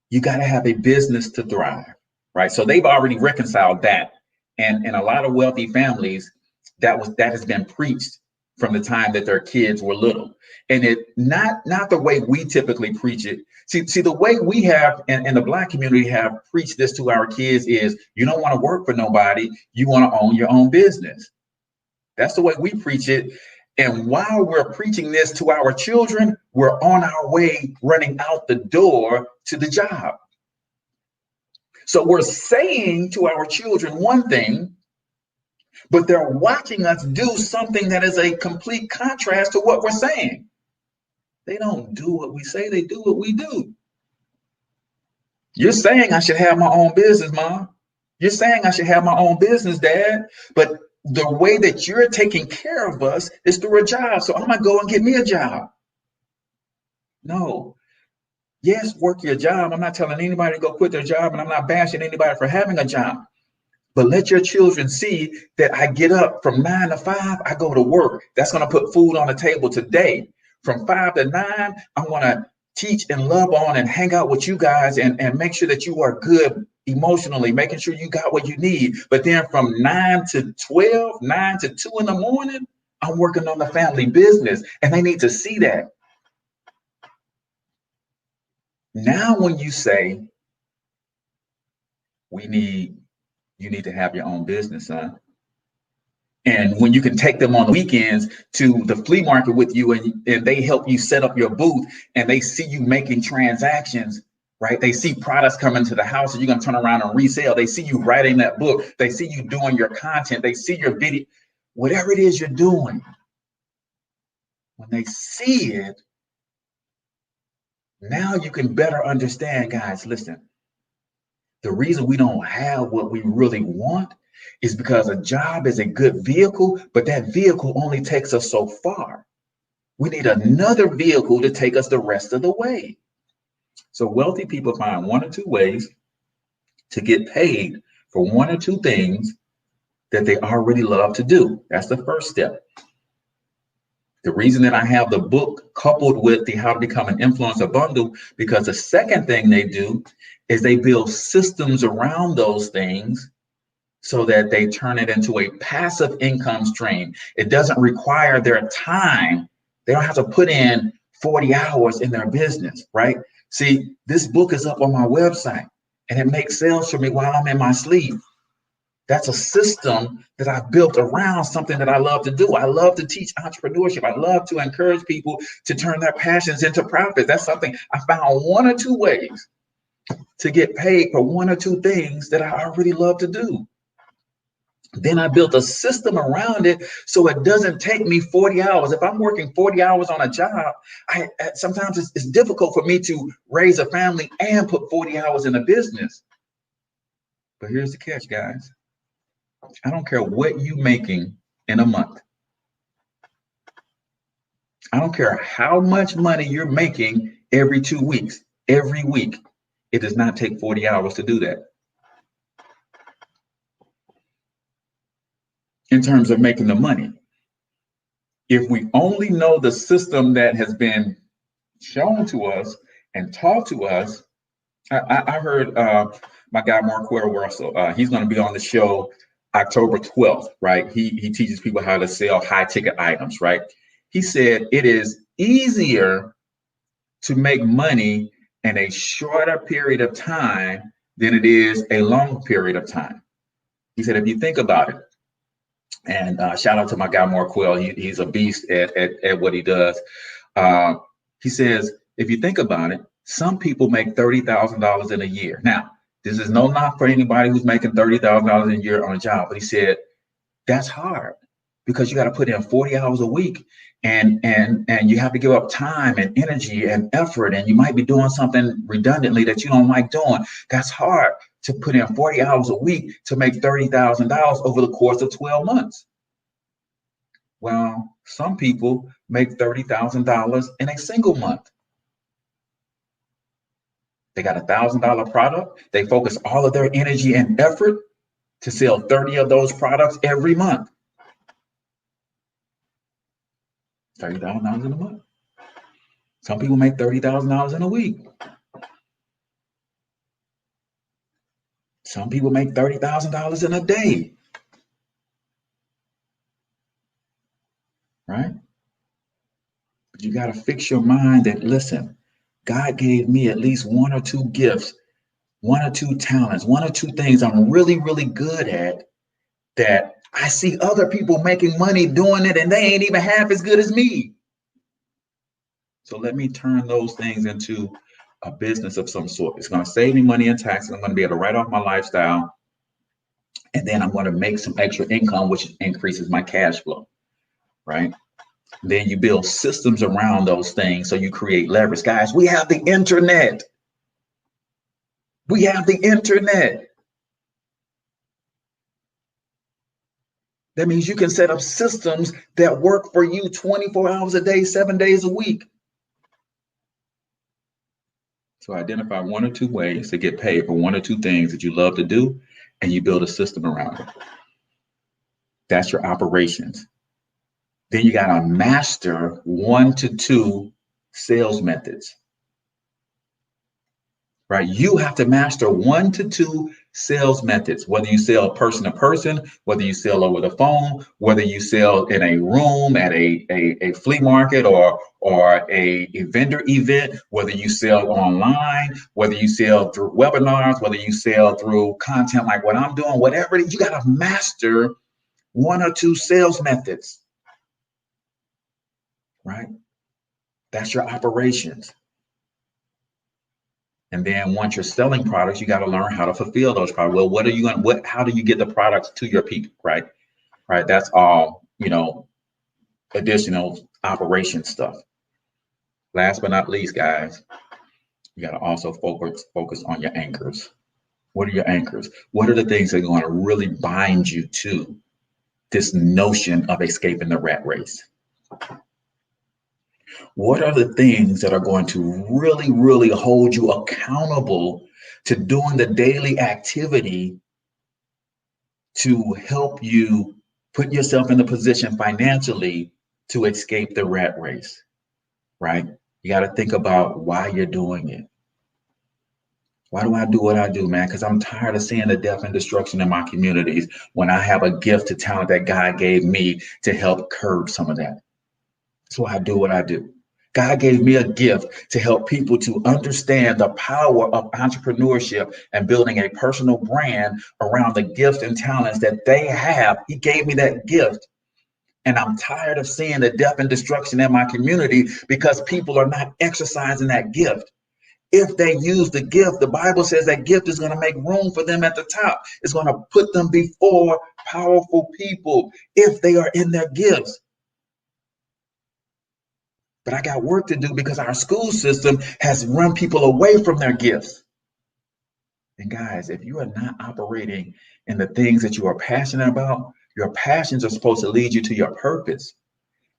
you got to have a business to thrive, right? So they've already reconciled that. And in a lot of wealthy families, that has been preached from the time that their kids were little. And it not the way we typically preach it. See, the way we have in the Black community have preached this to our kids is you don't want to work for nobody, you want to own your own business. That's the way we preach it. And while we're preaching this to our children, we're on our way running out the door to the job. So we're saying to our children one thing, but they're watching us do something that is a complete contrast to what we're saying. They don't do what we say, they do what we do. You're saying I should have my own business, Mom. You're saying I should have my own business, Dad. But the way that you're taking care of us is through a job. So I'm going to go and get me a job. No. Yes, work your job. I'm not telling anybody to go quit their job, and I'm not bashing anybody for having a job. But let your children see that I get up from 9 to 5, I go to work. That's going to put food on the table today. From 5 to 9, I want to teach and love on and hang out with you guys and make sure that you are good emotionally, making sure you got what you need. But then from 9 to 12, 9 to 2 in the morning, I'm working on the family business, and they need to see that. Now, when you say you need to have your own business, son. And when you can take them on the weekends to the flea market with you, and they help you set up your booth, and they see you making transactions, right? They see products coming to the house and you're going to turn around and resell. They see you writing that book. They see you doing your content. They see your video, whatever it is you're doing. When they see it, now you can better understand, guys, listen, the reason we don't have what we really want is because a job is a good vehicle, but that vehicle only takes us so far. We need another vehicle to take us the rest of the way. So wealthy people find 1 or 2 ways to get paid for 1 or 2 things that they already love to do. That's the first step. The reason that I have the book coupled with the How to Become an Influencer bundle, because the second thing they do is they build systems around those things so that they turn it into a passive income stream. It doesn't require their time. They don't have to put in 40 hours in their business, right? See, this book is up on my website and it makes sales for me while I'm in my sleep. That's a system that I've built around something that I love to do. I love to teach entrepreneurship. I love to encourage people to turn their passions into profit. That's something I found 1 or 2 ways to get paid for 1 or 2 things that I already love to do. Then I built a system around it so it doesn't take me 40 hours. If I'm working 40 hours on a job, sometimes it's difficult for me to raise a family and put 40 hours in a business. But here's the catch, guys. I don't care what you're making in a month. I don't care how much money you're making every 2 weeks, every week. It does not take 40 hours to do that. In terms of making the money, if we only know the system that has been shown to us and taught to us, I heard my guy Mark Russell, he's going to be on the show October 12th, right? He teaches people how to sell high ticket items, right? He said it is easier to make money in a shorter period of time than it is a long period of time. He said, if you think about it, and shout out to my guy Mark Quill, he's a beast at what he does. He says, if you think about it, some people make $30,000 in a year. Now, this is no knock for anybody who's making $30,000 a year on a job, but he said that's hard because you got to put in 40 hours a week, and you have to give up time and energy and effort, and you might be doing something redundantly that you don't like doing. That's hard to put in 40 hours a week to make $30,000 over the course of 12 months. Well, some people make $30,000 in a single month. They got $1,000 product. They focus all of their energy and effort to sell 30 of those products every month. $30,000 in a month. Some people make $30,000 in a week. Some people make $30,000 in a day. Right? But you got to fix your mind that, listen, God gave me at least 1 or 2 gifts, 1 or 2 talents, 1 or 2 things I'm really, really good at that I see other people making money doing it and they ain't even half as good as me. So let me turn those things into a business of some sort. It's going to save me money in taxes. I'm going to be able to write off my lifestyle. And then I'm going to make some extra income, which increases my cash flow, right? Then you build systems around those things. So you create leverage. Guys, we have the internet. We have the internet. That means you can set up systems that work for you 24 hours a day, 7 days a week. So identify one or two ways to get paid for one or two things that you love to do, and you build a system around it. That's your operations. Then you got to master 1 to 2 sales methods, right? You have to master 1 to 2 sales methods, whether you sell person to person, whether you sell over the phone, whether you sell in a room at a flea market or a vendor event, whether you sell online, whether you sell through webinars, whether you sell through content like what I'm doing, whatever it is, you got to master 1 or 2 sales methods, right? That's your operations. And then once you're selling products, you got to learn how to fulfill those products. Well, what are you going? How do you get the products to your people? Right. Right. That's all, additional operation stuff. Last but not least, guys, you got to also focus on your anchors. What are your anchors? What are the things that are going to really bind you to this notion of escaping the rat race? What are the things that are going to really, really hold you accountable to doing the daily activity to help you put yourself in the position financially to escape the rat race, right? You got to think about why you're doing it. Why do I do what I do, man? Because I'm tired of seeing the death and destruction in my communities when I have a gift to talent that God gave me to help curb some of that. That's why I do what I do. God gave me a gift to help people to understand the power of entrepreneurship and building a personal brand around the gifts and talents that they have. He gave me that gift. And I'm tired of seeing the death and destruction in my community because people are not exercising that gift. If they use the gift, the Bible says that gift is going to make room for them at the top. It's going to put them before powerful people if they are in their gifts. But I got work to do because our school system has run people away from their gifts. And guys, if you are not operating in the things that you are passionate about, your passions are supposed to lead you to your purpose.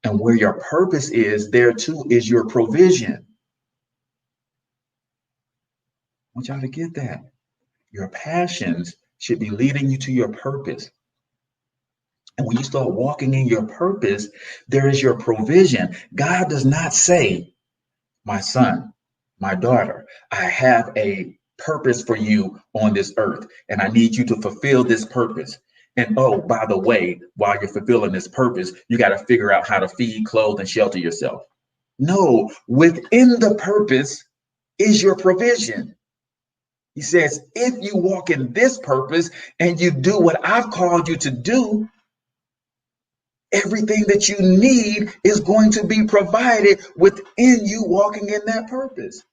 And where your purpose is, there too is your provision. I want y'all to get that. Your passions should be leading you to your purpose. And when you start walking in your purpose, there is your provision. God does not say, my son, my daughter, I have a purpose for you on this earth, and I need you to fulfill this purpose. And oh, by the way, while you're fulfilling this purpose, you got to figure out how to feed, clothe, and shelter yourself. No, within the purpose is your provision. He says, if you walk in this purpose and you do what I've called you to do, everything that you need is going to be provided within you walking in that purpose.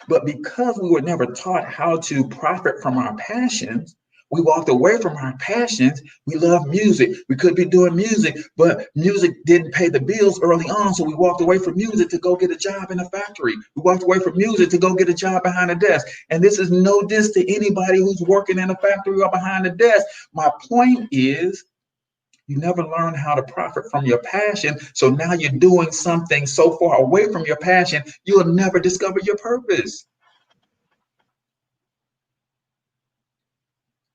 But because we were never taught how to profit from our passions, we walked away from our passions. We love music. We could be doing music, but music didn't pay the bills early on. So we walked away from music to go get a job in a factory. We walked away from music to go get a job behind a desk. And this is no diss to anybody who's working in a factory or behind a desk. My point is, you never learn how to profit from your passion. So now you're doing something so far away from your passion, you'll never discover your purpose.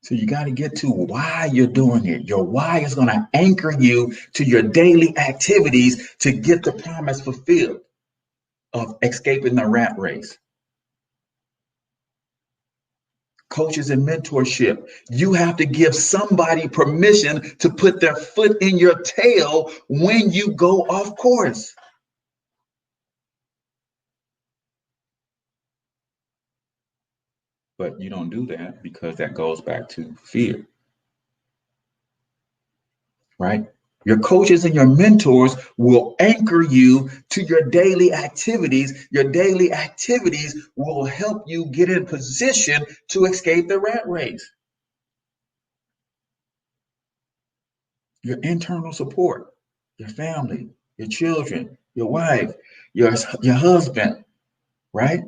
So you got to get to why you're doing it. Your why is going to anchor you to your daily activities to get the promise fulfilled of escaping the rat race. Coaches and mentorship, you have to give somebody permission to put their foot in your tail when you go off course. But you don't do that because that goes back to fear, right? Your coaches and your mentors will anchor you to your daily activities. Your daily activities will help you get in position to escape the rat race. Your internal support, your family, your children, your wife, your husband, right?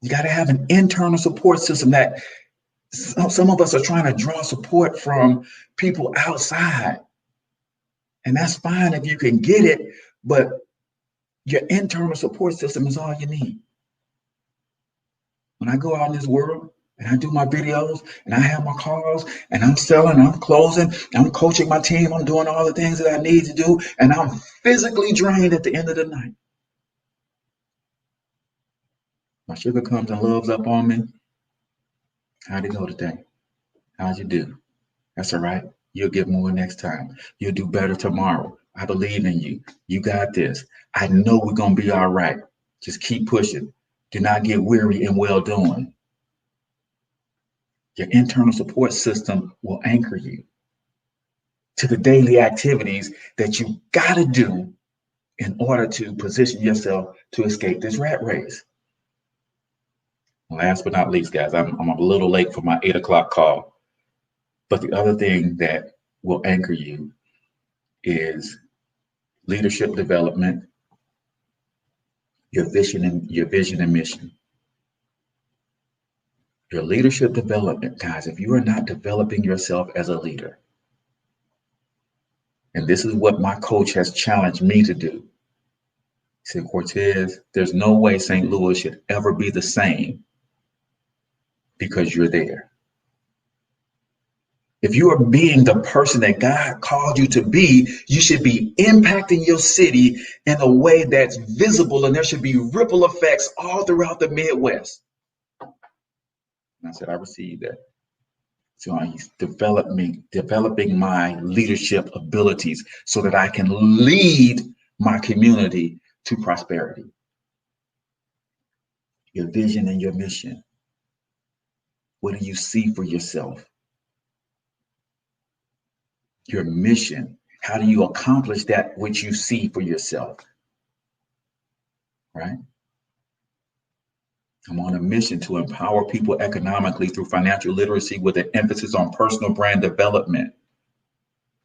You got to have an internal support system that some of us are trying to draw support from people outside. And that's fine if you can get it, but Your internal support system is all you need. When I go out in this world and I do my videos and I have my calls and I'm selling, I'm closing, I'm coaching my team, I'm doing all the things that I need to do, and I'm physically drained at the end of the night. My sugar comes and loves up on me. How'd it go today? How'd you do? That's all right. You'll get more next time. You'll do better tomorrow. I believe in you. You got this. I know we're going to be all right. Just keep pushing. Do not get weary in well doing. Your internal support system will anchor you to the daily activities that you got to do in order to position yourself to escape this rat race. Last but not least, guys, I'm a little late for my 8 o'clock call. But the other thing that will anchor you is leadership development, your vision and mission. Your leadership development, guys, if you are not developing yourself as a leader, and this is what my coach has challenged me to do. He said, Cortez, there's no way St. Louis should ever be the same because you're there. If you are being the person that God called you to be, you should be impacting your city in a way that's visible, and there should be ripple effects all throughout the Midwest. And I said, I received that. So he's developing my leadership abilities so that I can lead my community to prosperity. Your vision and your mission. What do you see for yourself? Your mission. How do you accomplish that which you see for yourself? Right? I'm on a mission to empower people economically through financial literacy with an emphasis on personal brand development.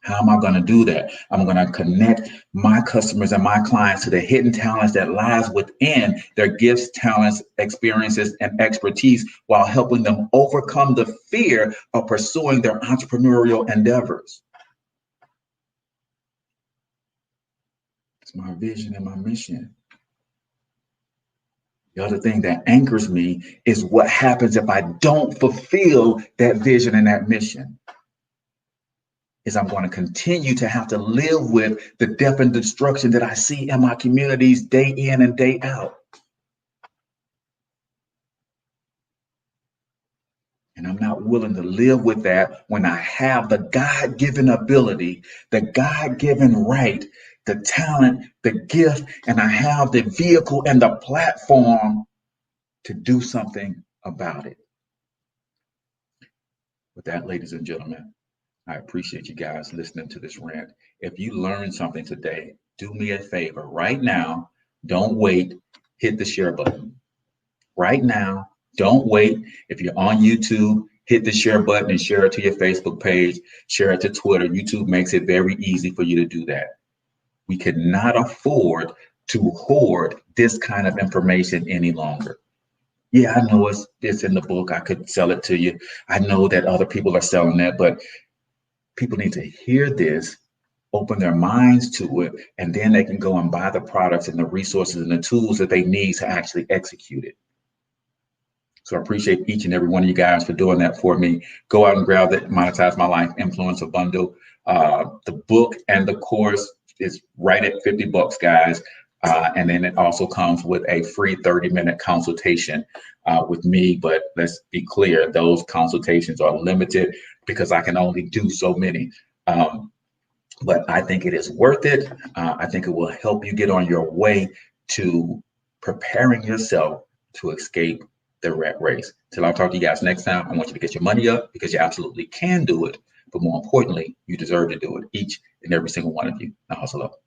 How am I going to do that? I'm going to connect my customers and my clients to the hidden talents that lies within their gifts, talents, experiences, and expertise while helping them overcome the fear of pursuing their entrepreneurial endeavors. It's my vision and my mission. The other thing that anchors me is what happens if I don't fulfill that vision and that mission. Is I'm going to continue to have to live with the death and destruction that I see in my communities day in and day out. And I'm not willing to live with that when I have the God-given ability, the God-given right, the talent, the gift, and I have the vehicle and the platform to do something about it. With that, ladies and gentlemen, I appreciate you guys listening to this rant. If you learned something today, do me a favor right now. Don't wait. Hit the share button. Right now, don't wait. If you're on YouTube, hit the share button and share it to your Facebook page, share it to Twitter. YouTube makes it very easy for you to do that. We cannot afford to hoard this kind of information any longer. Yeah, I know it's in the book. I could sell it to you. I know that other people are selling that, but people need to hear this, open their minds to it, and then they can go and buy the products and the resources and the tools that they need to actually execute it. So I appreciate each and every one of you guys for doing that for me. Go out and grab the Monetize My Life Influencer Bundle. The book and the course is right at $50, guys. And then it also comes with a free 30-minute consultation with me. But let's be clear, those consultations are limited because I can only do so many. But I think it is worth it. I think it will help you get on your way to preparing yourself to escape the rat race. Till I'll talk to you guys next time, I want you to get your money up because you absolutely can do it. But more importantly, you deserve to do it, each and every single one of you. Now hustle up.